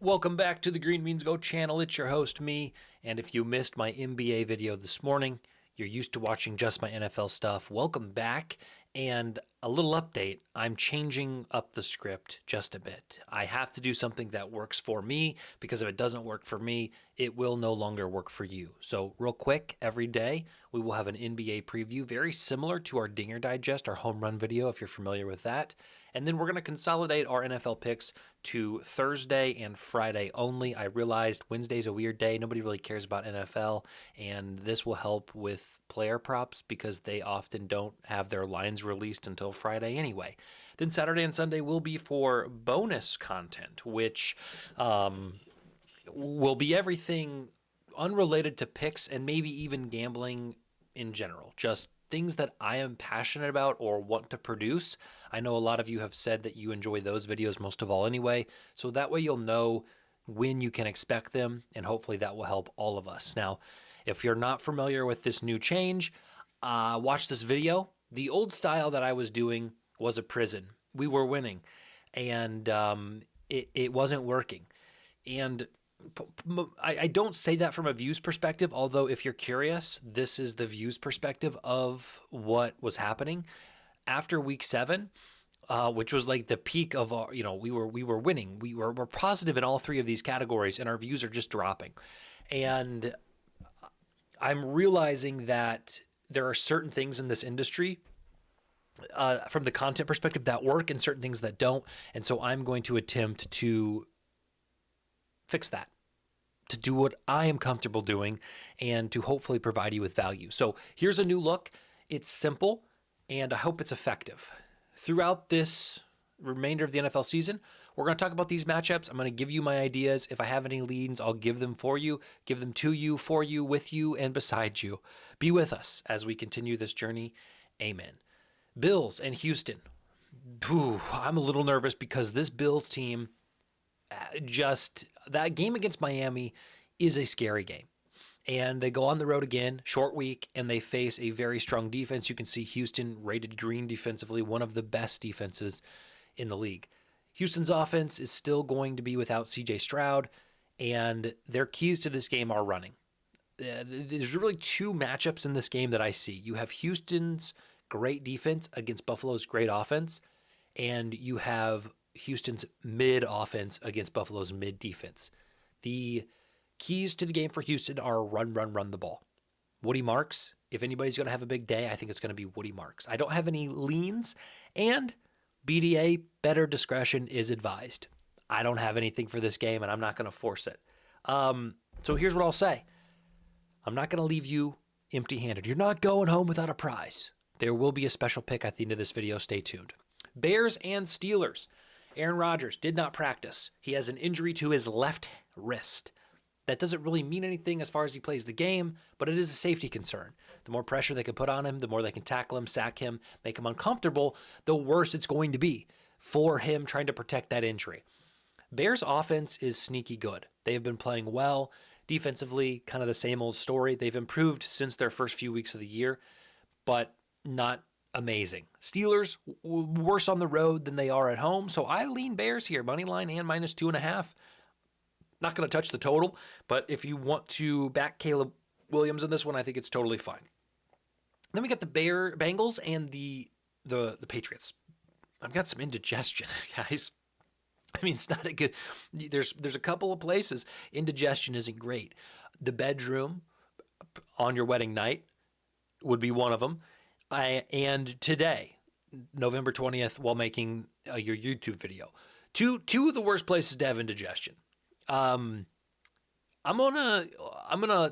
Welcome back to the Green Beans Go channel. It's your host, me. And if you missed my NBA video this morning, you're used to watching just my NFL stuff. Welcome back. And a little update, I'm changing up the script just a bit. I have to do something that works for me, because if it doesn't work for me, it will no longer work for you. So real quick, every day we will have an NBA preview, very similar to our Dinger Digest, our home run video, if you're familiar with that. And then we're going to consolidate our NFL picks to Thursday and Friday only. I realized Wednesday's a weird day. Nobody really cares about NFL, and this will help with player props because they often don't have their lines released until Friday anyway. Then Saturday and Sunday will be for bonus content, which will be everything unrelated to picks and maybe even gambling in general. Just things that I am passionate about or want to produce. I know a lot of you have said that you enjoy those videos most of all anyway, so that way you'll know when you can expect them, and hopefully that will help all of us. Now, if you're not familiar with this new change, watch this video. The old style that I was doing was a prison. We were winning, and it wasn't working. And I don't say that from a views perspective, although if you're curious, this is the views perspective of what was happening. After week 7, which was like the peak of our, we were winning. We're positive in all three of these categories, and our views are just dropping. And I'm realizing that there are certain things in this industry from the content perspective that work and certain things that don't. And so I'm going to attempt to fix that, to do what I am comfortable doing, and to hopefully provide you with value. So here's a new look. It's simple, and I hope it's effective. Throughout this remainder of the NFL season, we're going to talk about these matchups. I'm going to give you my ideas. If I have any leads, I'll give them for you, give them to you, for you, with you, and beside you. Be with us as we continue this journey. Amen. Bills and Houston. I'm a little nervous because this Bills team, that game against Miami is a scary game. And they go on the road again, short week, and they face a very strong defense. You can see Houston rated green defensively, one of the best defenses in the league. Houston's offense is still going to be without C.J. Stroud, and their keys to this game are running. There's really two matchups in this game that I see. You have Houston's great defense against Buffalo's great offense, and you have Houston's mid offense against Buffalo's mid defense. The keys to the game for Houston are run the ball. Woody Marks, if anybody's going to have a big day, I think it's going to be Woody Marks. I don't have any leans, and BDA, better discretion is advised. I don't have anything for this game, and I'm not going to force it. So here's what I'll say. I'm not going to leave you empty-handed. You're not going home without a prize. There will be a special pick at the end of this video. Stay tuned. Bears and Steelers. Aaron Rodgers did not practice. He has an injury to his left wrist. That doesn't really mean anything as far as he plays the game, but it is a safety concern. The more pressure they can put on him, the more they can tackle him, sack him, make him uncomfortable, the worse it's going to be for him trying to protect that injury. Bears offense is sneaky good. They have been playing well. Defensively, kind of the same old story. They've improved since their first few weeks of the year, but not amazing. Steelers, worse on the road than they are at home, so I lean Bears here, money line and -2.5. Not going to touch the total, but if you want to back Caleb Williams in this one, I think it's totally fine. Then we got the Bengals and the Patriots. I've got some indigestion, guys. I mean, it's not a good. There's a couple of places indigestion isn't great. The bedroom on your wedding night would be one of them. And today, November 20th, while making your YouTube video, two of the worst places to have indigestion. I'm gonna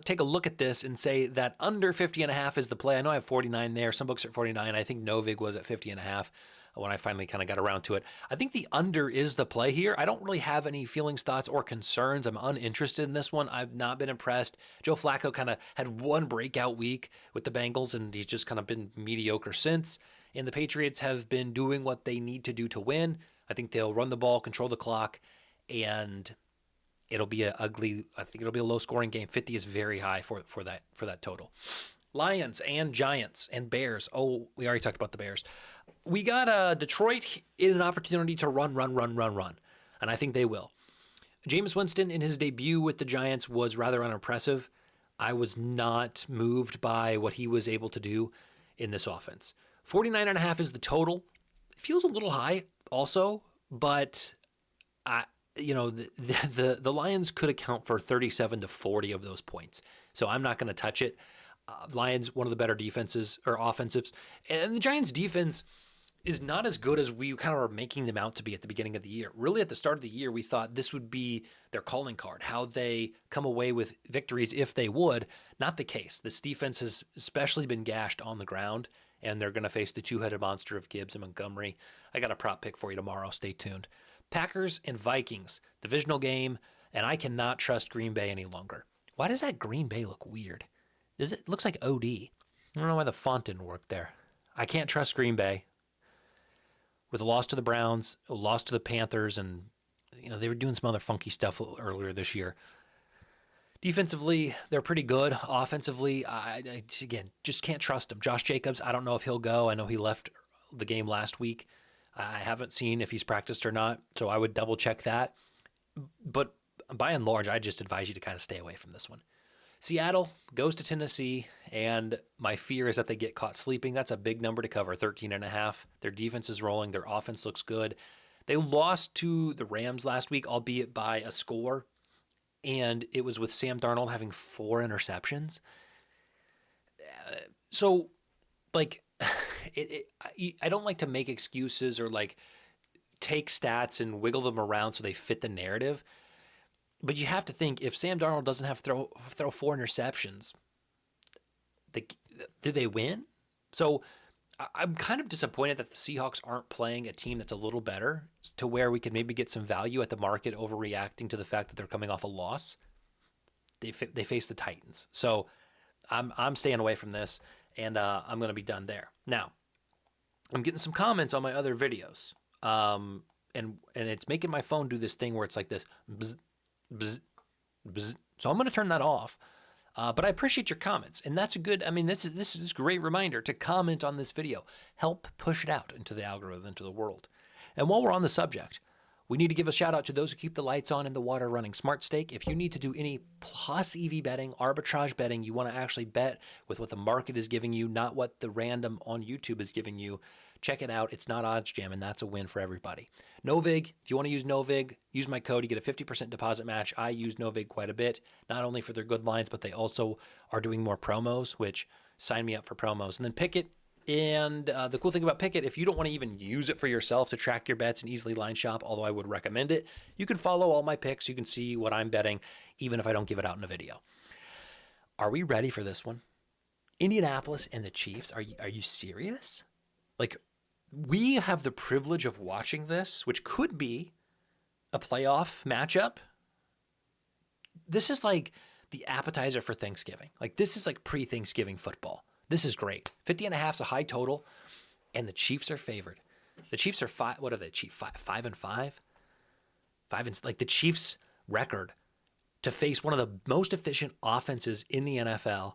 take a look at this and say that under 50.5 is the play. I know I have 49 there. Some books are 49. I think Novig was at 50.5 when I finally kind of got around to it. I think the under is the play here. I don't really have any feelings, thoughts, or concerns. I'm uninterested in this one. I've not been impressed. Joe Flacco kind of had one breakout week with the Bengals, and he's just kind of been mediocre since. And the Patriots have been doing what they need to do to win. I think they'll run the ball, control the clock, and it'll be I think it'll be a low-scoring game. 50 is very high for that total. Lions and Giants and Bears. Oh, we already talked about the Bears. We got Detroit in an opportunity to run, and I think they will. Jameis Winston in his debut with the Giants was rather unimpressive. I was not moved by what he was able to do in this offense. 49.5 is the total. It feels a little high also, but I, the Lions could account for 37 to 40 of those points. So I'm not going to touch it. Lions, one of the better defenses or offensives. And the Giants defense is not as good as we kind of were making them out to be at the beginning of the year. Really, at the start of the year, we thought this would be their calling card, how they come away with victories if they would. Not the case. This defense has especially been gashed on the ground, and they're going to face the two-headed monster of Gibbs and Montgomery. I got a prop pick for you tomorrow. Stay tuned. Packers and Vikings, divisional game, and I cannot trust Green Bay any longer. Why does that Green Bay look weird? It looks like OD. I don't know why the font didn't work there. I can't trust Green Bay. With a loss to the Browns, a loss to the Panthers, and they were doing some other funky stuff earlier this year. Defensively, they're pretty good. Offensively, I again, just can't trust them. Josh Jacobs, I don't know if he'll go. I know he left the game last week. I haven't seen if he's practiced or not, so I would double check that. But by and large, I just advise you to kind of stay away from this one. Seattle goes to Tennessee, and my fear is that they get caught sleeping. That's a big number to cover, 13.5. Their defense is rolling. Their offense looks good. They lost to the Rams last week, albeit by a score, and it was with Sam Darnold having 4 interceptions. So, like, I don't like to make excuses or, like, take stats and wiggle them around so they fit the narrative. But you have to think, if Sam Darnold doesn't have to throw 4 interceptions, do they win? So I'm kind of disappointed that the Seahawks aren't playing a team that's a little better to where we can maybe get some value at the market overreacting to the fact that they're coming off a loss. They face the Titans. So I'm staying away from this, and I'm going to be done there. Now, I'm getting some comments on my other videos, and it's making my phone do this thing where it's like this, bzz, bzz, bzz. So I'm going to turn that off. But I appreciate your comments, and that's a good. I mean, this is a great reminder to comment on this video. Help push it out into the algorithm, into the world. And while we're on the subject, we need to give a shout out to those who keep the lights on and the water running. Smart Stake. If you need to do any plus EV betting, arbitrage betting, you want to actually bet with what the market is giving you, not what the random on YouTube is giving you. Check it out. It's not odds jam, and that's a win for everybody. Novig, if you want to use Novig, use my code. You get a 50% deposit match. I use Novig quite a bit, not only for their good lines, but they also are doing more promos, which sign me up for promos. And then Pickett. And the cool thing about Pickett, if you don't want to even use it for yourself to track your bets and easily line shop, although I would recommend it, you can follow all my picks. You can see what I'm betting, even if I don't give it out in a video. Are we ready for this one? Indianapolis and the Chiefs. Are you serious? Like, we have the privilege of watching this, which could be a playoff matchup. This is like the appetizer for Thanksgiving. Like, this is like pre-Thanksgiving football. This is great. 50.5 is a high total, and the Chiefs are favored. The Chiefs are 5. What are they? Chiefs 5-5? 5 and like the Chiefs' record to face one of the most efficient offenses in the NFL,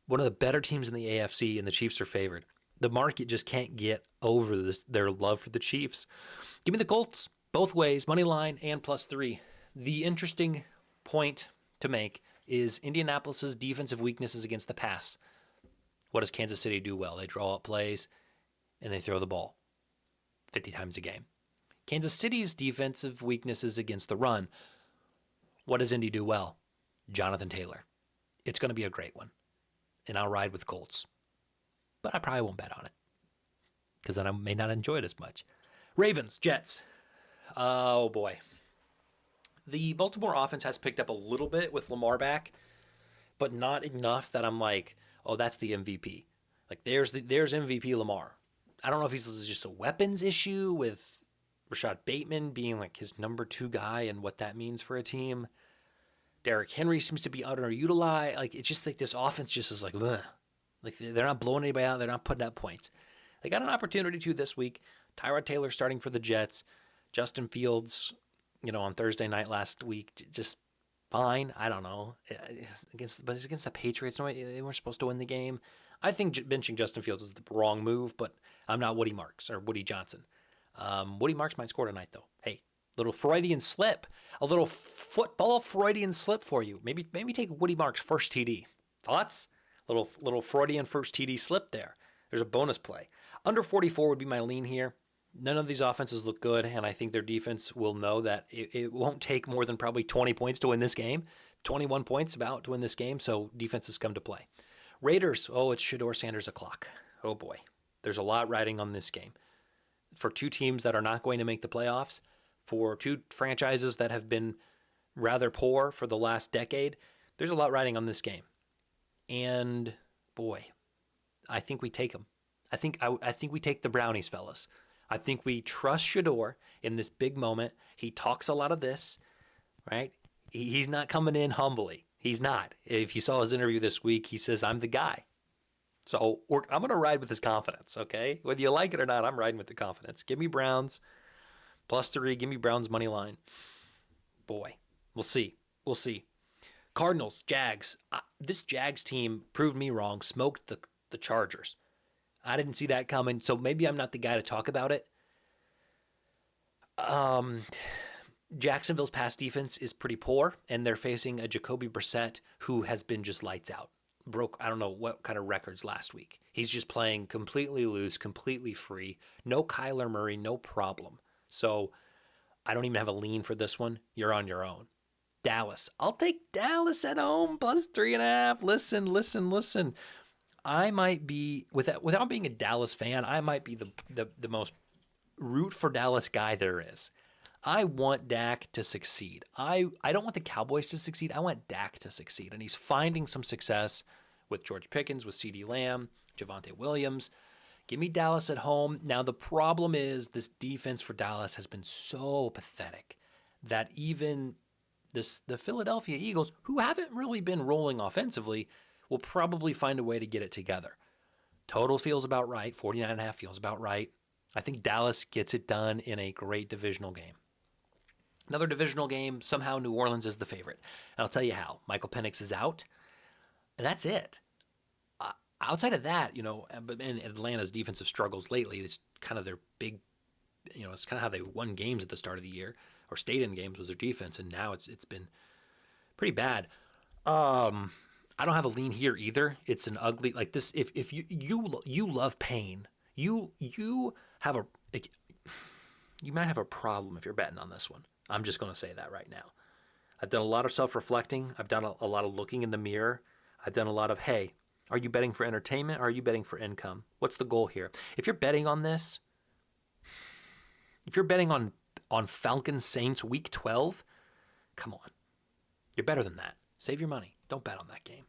one of the better teams in the AFC, and the Chiefs are favored. The market just can't get over their love for the Chiefs. Give me the Colts both ways, money line and +3. The interesting point to make is Indianapolis's defensive weaknesses against the pass. What does Kansas City do well? They draw up plays, and they throw the ball 50 times a game. Kansas City's defensive weaknesses against the run. What does Indy do well? Jonathan Taylor. It's going to be a great one, and I'll ride with Colts. But I probably won't bet on it because then I may not enjoy it as much. Ravens, Jets. Oh, boy. The Baltimore offense has picked up a little bit with Lamar back, but not enough that I'm like, oh, that's the MVP. Like, there's MVP Lamar. I don't know if he's just a weapons issue with Rashad Bateman being like his number 2 guy and what that means for a team. Derrick Henry seems to be underutilized. Like, it's just like this offense just is like, ugh. Like, they're not blowing anybody out. They're not putting up points. They got an opportunity to this week. Tyrod Taylor starting for the Jets. Justin Fields, on Thursday night last week, just fine. I don't know. But it's against the Patriots. No, they weren't supposed to win the game. I think benching Justin Fields is the wrong move, but I'm not Woody Marks or Woody Johnson. Woody Marks might score tonight, though. Hey, Little Freudian slip, a little football Freudian slip for you. Maybe take Woody Marks' first TD. Thoughts? Little Freudian first TD slip there. There's a bonus play. Under 44 would be my lean here. None of these offenses look good, and I think their defense will know that it won't take more than probably 20 points to win this game. 21 points about to win this game, so defenses come to play. Raiders, it's Shedeur Sanders o'clock. Oh boy. There's a lot riding on this game. For two teams that are not going to make the playoffs, for two franchises that have been rather poor for the last decade, there's a lot riding on this game. And boy, I think we take them. I think we take the Brownies, fellas. I think we trust Shedeur in this big moment. He talks a lot of this, right? He's not coming in humbly. He's not. If you saw his interview this week, he says, I'm the guy. So I'm going to ride with his confidence, okay? Whether you like it or not, I'm riding with the confidence. Give me Browns +3. Give me Browns money line. Boy, we'll see. We'll see. Cardinals, Jags. This Jags team proved me wrong, smoked the Chargers. I didn't see that coming, so maybe I'm not the guy to talk about it. Jacksonville's pass defense is pretty poor, and they're facing a Jacoby Brissett who has been just lights out. Broke, I don't know what kind of records last week. He's just playing completely loose, completely free. No Kyler Murray, no problem. So I don't even have a lean for this one. You're on your own. Dallas. I'll take Dallas at home +3.5. Listen. I might be, without being a Dallas fan, I might be the most root for Dallas guy there is. I want Dak to succeed. I don't want the Cowboys to succeed. I want Dak to succeed. And he's finding some success with George Pickens, with CeeDee Lamb, Javonte Williams. Give me Dallas at home. Now, the problem is this defense for Dallas has been so pathetic that even the Philadelphia Eagles, who haven't really been rolling offensively, will probably find a way to get it together. Total feels about right. 49.5 feels about right. I think Dallas gets it done in a great divisional game. Another divisional game, somehow New Orleans is the favorite. And I'll tell you how. Michael Penix is out, and that's it. Outside of that, and Atlanta's defensive struggles lately, it's kind of their big, it's kind of how they won games at the start of the year, or stayed in games was their defense, and now it's been pretty bad. I don't have a lean here either. It's an ugly, like this, if you love pain, you might have a problem if you're betting on this one. I'm just going to say that right now. I've done a lot of self-reflecting. I've done a lot of looking in the mirror. I've done a lot of, hey, are you betting for entertainment or are you betting for income? What's the goal here? If you're betting on this, if you're betting on Falcons Saints week 12, come on. You're better than that. Save your money. Don't bet on that game.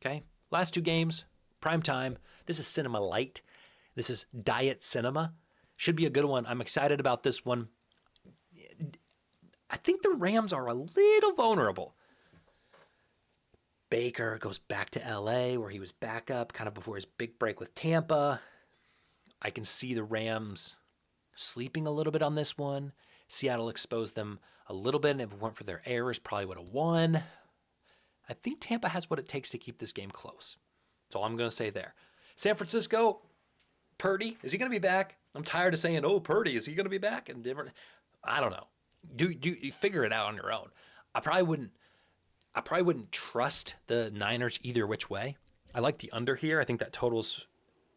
Okay? Last two games, prime time. This is cinema light. This is diet cinema. Should be a good one. I'm excited about this one. I think the Rams are a little vulnerable. Baker goes back to LA where he was backup kind of before his big break with Tampa. I can see the Rams sleeping a little bit on this one. Seattle exposed them a little bit, and if it weren't for their errors, probably would have won. I think Tampa has what it takes to keep this game close. That's all I'm going to say there. San Francisco, Purdy, is he going to be back? I'm tired of saying, Purdy, is he going to be back? And different. I don't know. Do you figure it out on your own? I probably wouldn't trust the Niners either which way. I like the under here. I think that totals,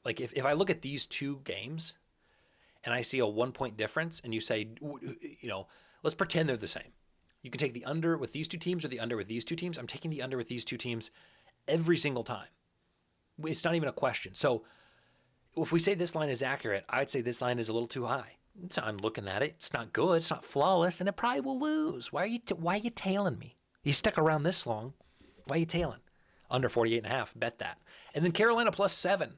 like if I look at these two games and I see a 1 point difference and you say, let's pretend they're the same. You can take the under with these two teams or the under with these two teams. I'm taking the under with these two teams every single time. It's not even a question. So if we say this line is accurate, I'd say this line is a little too high. So I'm looking at it. It's not good. It's not flawless, and it probably will lose. Why are you tailing me? You stuck around this long. Why are you tailing? Under 48.5. Bet that. And then Carolina +7.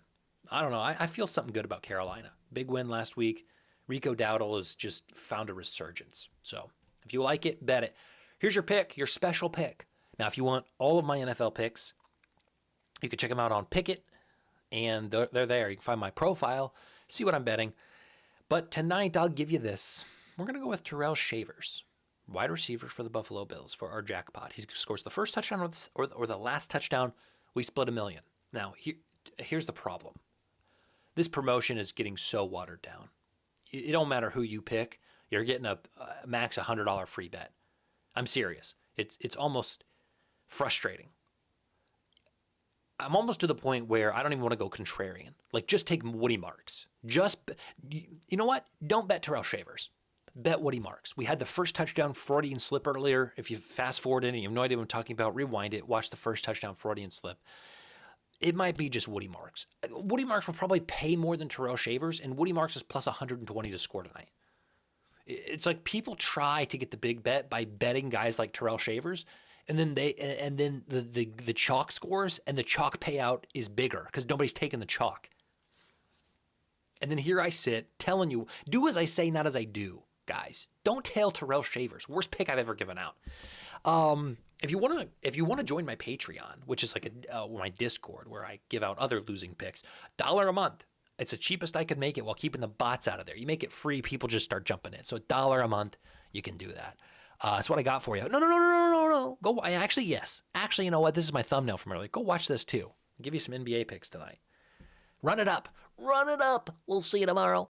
I don't know. I feel something good about Carolina. Big win last week. Rico Dowdle has just found a resurgence. So if you like it, bet it. Here's your pick, your special pick. Now, if you want all of my NFL picks, you can check them out on Pickett, and they're there. You can find my profile, see what I'm betting. But tonight, I'll give you this. We're going to go with Terrell Shavers, wide receiver for the Buffalo Bills for our jackpot. He scores the first touchdown or the last touchdown. We split $1 million. Now, here's the problem. This promotion is getting so watered down. It don't matter who you pick. You're getting a max $100 free bet. I'm serious. It's almost frustrating. I'm almost to the point where I don't even want to go contrarian. Like, just take Woody Marks. You know what? Don't bet Terrell Shavers. Bet Woody Marks. We had the first touchdown Freudian slip earlier. If you fast forward in and you have no idea what I'm talking about, rewind it. Watch the first touchdown Freudian slip. It might be just Woody Marks. Woody Marks will probably pay more than Terrell Shavers, and Woody Marks is plus 120 to score tonight. It's like people try to get the big bet by betting guys like Terrell Shavers, and then the chalk scores and the chalk payout is bigger because nobody's taking the chalk. And then here I sit telling you, do as I say, not as I do, guys. Don't tail Terrell Shavers. Worst pick I've ever given out. If you want to join my Patreon, which is like my Discord where I give out other losing picks, $1 a month. It's the cheapest I could make it while keeping the bots out of there. You make it free, people just start jumping in. So $1 a month, you can do that. That's what I got for you. No. Go. Yes. Actually, you know what? This is my thumbnail from earlier. Go watch this too. I'll give you some NBA picks tonight. Run it up. We'll see you tomorrow.